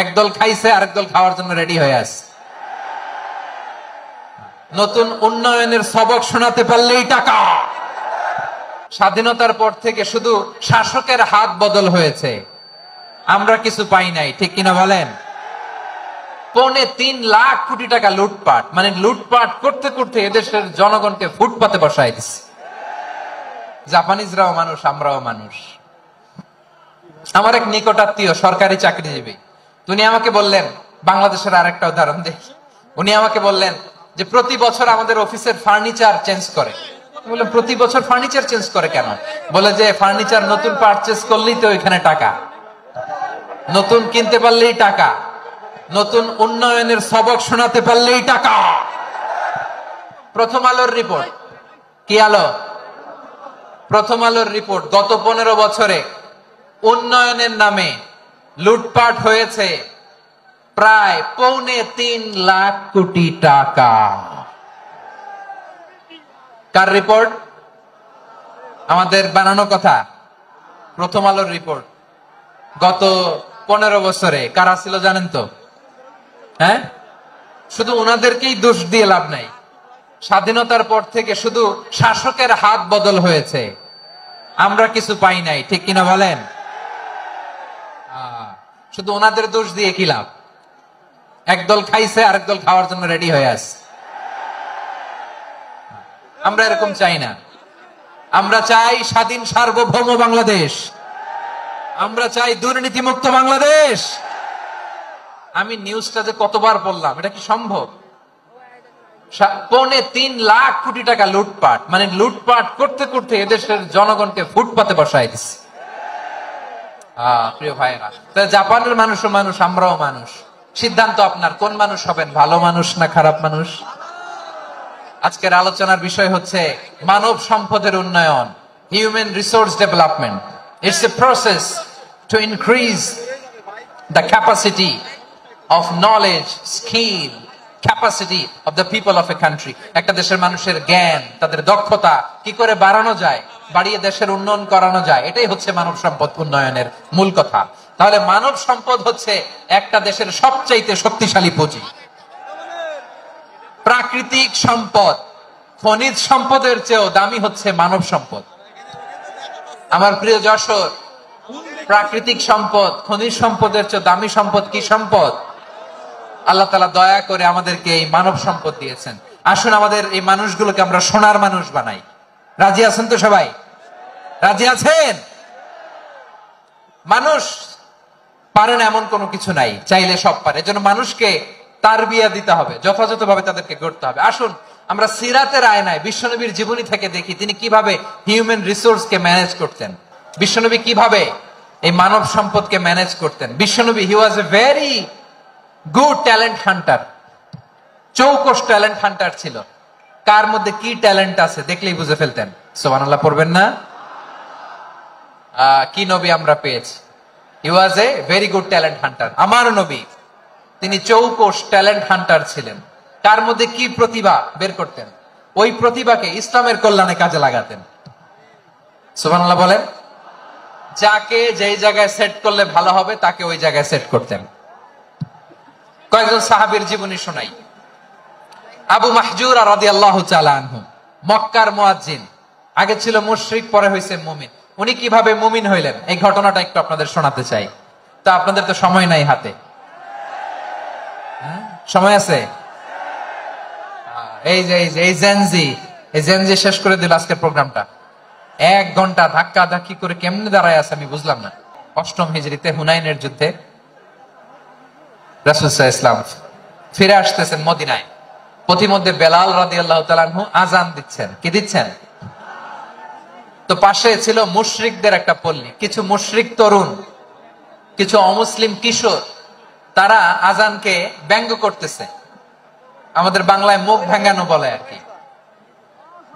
একদল খাইছে, আরেক দল খাওয়ার জন্য রেডি হয়ে আছে। নতুন উন্নয়নের সবক শোনাতে পারলেই টাকা। স্বাধীনতার পর থেকে শুধু শাসকের হাত বদল হয়েছে, আমরা কিছু পাই নাই, ঠিক কিনা বলেন? 3.25 লাখ কোটি টাকা লুটপাট, মানে লুটপাট করতে করতে এদেশের জনগণকে ফুটপাতে বসায় দিচ্ছে। জাপানিজরাও মানুষ, আমরাও মানুষ। আমার এক নিকটাত্মীয় সরকারি চাকরিজীবী, উনি আমাকে বললেন, বাংলাদেশের আরেকটা উদাহরণ দেখি। উনি আমাকে বললেন যে প্রতি বছর আমাদের অফিসের ফার্নিচার চেঞ্জ করে। বললাম প্রতি বছর ফার্নিচার চেঞ্জ করে কেন? বলে যে ফার্নিচার নতুন পারচেজ করলেই তো এখানে টাকা, নতুন কিনতে পারলেই টাকা, নতুন উন্নয়নের সবক শোনাতে পারলেই টাকা। প্রথম আলোর রিপোর্ট, কি আলো? প্রথম আলোর রিপোর্ট, গত 15 বছরে উন্নয়নের নামে লুটপাট হয়েছে প্রায় 3.25 লাখ কোটি টাকা। কার রিপোর্ট? আমাদের বানানো কথা। প্রথম আলোর রিপোর্ট। গত 15 বছরে কারা ছিল জানেন তো? হ্যাঁ, শুধু ওনাদেরকেই দোষ দিয়ে লাভ নাই। স্বাধীনতার পর থেকে শুধু শাসকের হাত বদল হয়েছে, আমরা কিছু পাই নাই, ঠিক কিনা বলেন? শুধু ওনাদের দোষ দিয়ে কি লাভ? একদল খাইছে, আরেক দল খাওয়ার জন্য রেডি হয়ে আছে। আমরা এরকম চাই না। আমরা চাই স্বাধীন সার্বভৌম বাংলাদেশ। আমরা চাই দুর্নীতিমুক্ত বাংলাদেশ। আমি নিউজটা যে কতবার বললাম, এটা কি সম্ভব? 3.25 লাখ কোটি টাকা লুটপাট, মানে লুটপাট করতে করতে এদেশের জনগণকে ফুটপাতে বসায় দিচ্ছে। প্রিয় ভাইরা, জাপানের মানুষও মানুষ, আমরাও মানুষ। সিদ্ধান্ত আপনার, কোন মানুষ হবেন, ভালো মানুষ না খারাপ মানুষ? আজকের আলোচনার বিষয় হচ্ছে মানব সম্পদের উন্নয়ন, human resource development. It's a process to increase the capacity of knowledge, skill, capacity of the people of a country. একটা দেশের মানুষের জ্ঞান, তাদের দক্ষতা কি করে বাড়ানো যায়, বাড়িয়ে দেশের উন্নয়ন করানো যায়, এটাই হচ্ছে মানব সম্পদ উন্নয়নের মূল কথা। তাহলে মানব সম্পদ হচ্ছে একটা দেশের সবচাইতে শক্তিশালী পুঁজি। প্রাকৃতিক সম্পদ, খনিজ সম্পদের চেয়েও দামি হচ্ছে মানব সম্পদ। আমার প্রিয় যশোর, প্রাকৃতিক সম্পদ, খনিজ সম্পদের চেয়ে দামি সম্পদ কি সম্পদ? আল্লাহ তাআলা দয়া করে আমাদেরকে এই মানব সম্পদ দিয়েছেন। আসুন আমাদের এই মানুষগুলোকে আমরা সোনার মানুষ বানাই। রাজি আছেন তো সবাই? রাজি আছেন? মানুষ পারে না এমন কোনো কিছু নাই, চাইলে সব পারে। এজন্য মানুষকে তারবিয়া দিতে হবে, যথাযথভাবে তাদেরকে গড়তে হবে। আসুন আমরা সিরাতের আয়নায় বিশ্বনবীর জীবনী থেকে দেখি তিনি কিভাবে হিউম্যান রিসোর্সকে ম্যানেজ করতেন, বিশ্বনবী কিভাবে এই মানব সম্পদকে ম্যানেজ করতেন। বিশ্বনবী, he was a very good talent hunter, চৌকস ট্যালেন্ট হান্টার ছিল। কার মধ্যে কি ট্যালেন্ট আছে দেখলেই বুঝে ফেলতেন। সুবহানাল্লাহ পড়বেন না? কি নবী আমরা পেয়েছি! He was a very good talent hunter. আমার নবী, তিনি চৌকস ট্যালেন্ট হান্টার ছিলেন। কার মধ্যে কি প্রতিভা বের করতেন, ওই প্রতিভাকে ইসলামের কল্যাণে কাজে লাগাতেন। সুবহানাল্লাহ বলেন। যাকে যেই জায়গায় সেট করলে ভালো হবে তাকে ওই জায়গায় সেট করতেন। কয়েকজন সাহাবীর জীবনী শোনাই। আবু মাহজুরা রাদিয়াল্লাহু তাআলা আনহু, মক্কার মুয়াজ্জিন, আগে ছিল মুশরিক, পরে হইছে মুমিন। উনি কিভাবে মুমিন হইলেন এই ঘটনাটা একটু আপনাদের শোনাতে চাই। তা আপনাদের তো সময় নাই হাতে, সময় আছে? এই জেনজি শেষ করে দিল আজকের প্রোগ্রামটা। 1 ঘন্টা ধাক্কা ধাক্কি করে কেমনে দাঁড়ায় আছে আমি বুঝলাম না। 8ম হিজরিতে হুনাইনের যুদ্ধে রাসূল সাল্লাল্লাহু আলাইহি ওয়াসাল্লাম ফিরে আসতেছেন মদিনায়। পথিমধ্যে বেলাল রাদিয়াল্লাহু তাআলা আনহু আযান দিচ্ছেন। কি দিচ্ছেন? তো পাশে ছিল মুশরিকদের একটা পল্লী, কিছু মুশরিক তরুণ, কিছু অমুসলিম কিশোর, তারা আযানকে ব্যঙ্গ করতেছে। আমাদের বাংলায় মুখ ভেঙ্গানো বলে আর কি।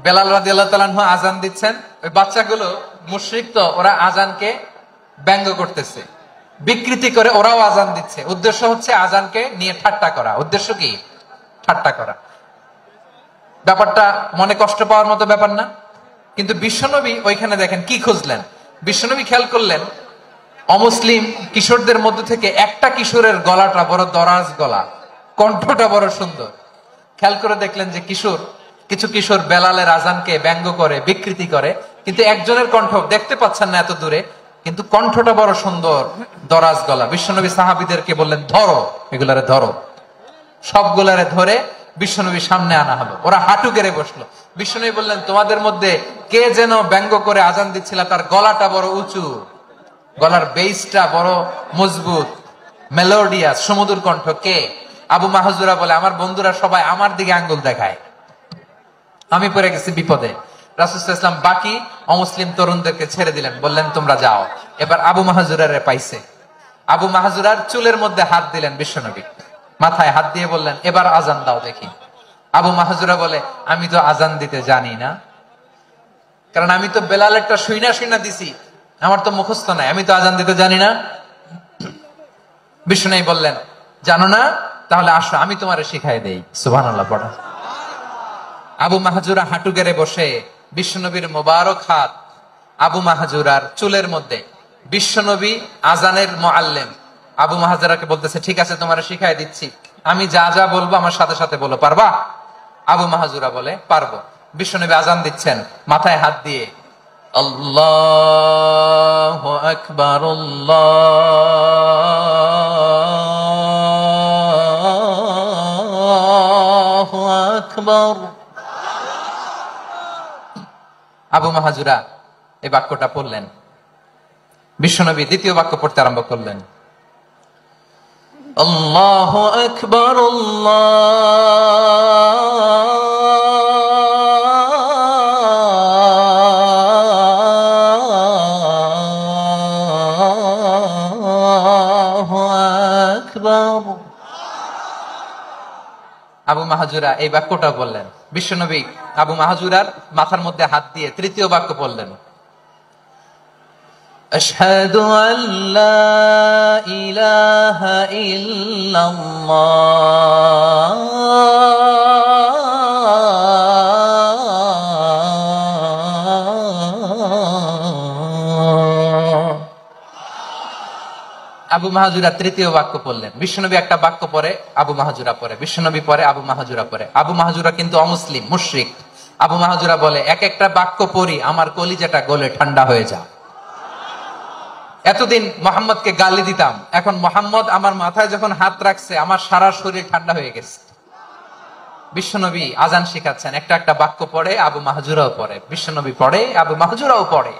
বেলাল রাদিয়াল্লাহু তাআলা আনহু আযান দিচ্ছেন, ওই বাচ্চাগুলো মুশরিক, তো ওরা আযানকে ব্যঙ্গ করতেছে, বিকৃতি করে ওরাও আযান দিচ্ছে। উদ্দেশ্য হচ্ছে আযানকে নিয়ে ঠাট্টা করা। উদ্দেশ্য কি? ঠাট্টা করা। ব্যাপারটা মনে কষ্ট পাওয়ার মতো ব্যাপার না? কিন্তু বিশ্বনবী ওইখানে দেখেন কি খুঁজলেন। বিশ্বনবী খেয়াল করলেন অমুসলিম কিশোরদের মধ্যে থেকে একটা কিশোরের গলাটা বড় দরাজ গলা, কণ্ঠটা বড় সুন্দর। খেয়াল করে দেখলেন যে কিছু কিশোর বেলালের আজানকে ব্যঙ্গ করে, বিকৃতি করে, কিন্তু একজনের কণ্ঠ দেখতে পাচ্ছেন না এত দূরে, কিন্তু কণ্ঠটা বড় সুন্দর, দরাজ গলা। বিশ্বনবী সাহাবীদেরকে বললেন, ধরো এগুলারে, ধরো। সবগুলারে ধরে বিশ্বনবীর সামনে আনা হলো। ওরা হাঁটু গেড়ে বসলো। বিশ্বনবী বললেন, তোমাদের মধ্যে কে যেন ব্যঙ্গ করে আজান দিচ্ছিল, তার গলাটা বড় উঁচু, গলার বেসটা বড় মজবুত, মেলোডিয়াস, সুমধুর কণ্ঠ। কে? আবু মাহজুরা বলে, আমার বন্ধুরা সবাই আমার দিকে আঙ্গুল দেখায়, আমি পড়ে গেছি বিপদে। রাসূল সাল্লাল্লাহু আলাইহি ওয়াসাল্লাম বাকি অমুসলিম তরুণদেরকে ছেড়ে দিলেন, বললেন তোমরা যাও। এবার আবু মাহজুরারে পাইছে। আবু মাহজুরার চুলের মধ্যে হাত দিলেন বিশ্বনবী, মাথায় হাত দিয়ে বললেন, এবার আজান দাও দেখি। আবু মাহজুরা বলে, আমি তো আজান দিতে জানি না, কারণ আমি তো বেলালেরটা শুইনা দিছি, আমার তো মুখস্থ নাই, আমি তো আজান দিতে জানি না। বিশ্বনবী বললেন, জানো না? তাহলে আসো, আমি তোমারে শিখাই দেই। সুবহানাল্লাহ পড়া। আবু মাহজুরা হাঁটু গেড়ে বসে, বিশ্বনবীর মোবারক হাত আবু মাহজুরার চুলের মধ্যে। বিশ্বনবী আজানের মুআল্লিম আবু মাহজুরাকে বলতেছে, ঠিক আছে তোমারে শিখাই দিচ্ছি, আমি যা যা বলবো আমার সাথে সাথে বলো, পারবা? আবু মাহজুরা বলে, পারবো। বিশ্বনবী আজান দিচ্ছেন, মাথায় হাত দিয়ে, আল্লাহু আকবার, আল্লাহু আকবার। আবু মাহজুরা এই বাক্যটা পড়লেন। বিশ্বনবী দ্বিতীয় বাক্য পড়তে আরম্ভ করলেন, আল্লাহু আকবার, আল্লাহু আকবার। আবু মাহজুরা এই বাক্যটা বললেন। বিশ্বনবী আবু মাহজুরার মাথার মধ্যে হাত দিয়ে তৃতীয় বাক্য বললেন, আশহাদু আল্লা ইলাহা ইল্লাল্লাহ। আবু মাহজুরা তৃতীয় বাক্য পড়লেন। বিশ্বনবী একটা বাক্য পরে আবু মাহজুরা পরে, বিশ্বনবী পরে আবু মাহজুরা পরে। আবু মাহজুরা কিন্তু অমুসলিম, মুশরিক। আবু মাহজুরা বলে, এক একটা বাক্য পড়ি আমার কলিজাটা গলে ঠান্ডা হয়ে যায়। এতদিন মোহাম্মদকে গালি দিতাম, এখন মোহাম্মদ আমার মাথায় যখন হাত রাখছে আমার সারা শরীর ঠান্ডা হয়ে গেছে। বিশ্বনবী আজান শিখাচ্ছেন, একটা একটা বাক্য পড়ে আবু মাহজুরাও পড়ে, বিশ্বনবী পড়ে আবু মাহজুরাও পড়ে।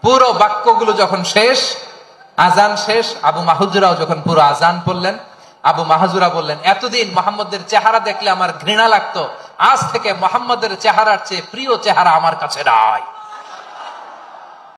পুরো বাক্যগুলো যখন শেষ, আজান শেষ, আবু মাহজুরাও যখন পুরো আজান পড়লেন, আবু মাহজুরা বললেন, এতদিন মোহাম্মদের চেহারা দেখলে আমার ঘৃণা লাগতো, আজ থেকে মোহাম্মদের চেহারার চেয়ে প্রিয় চেহারা আমার কাছে নাই।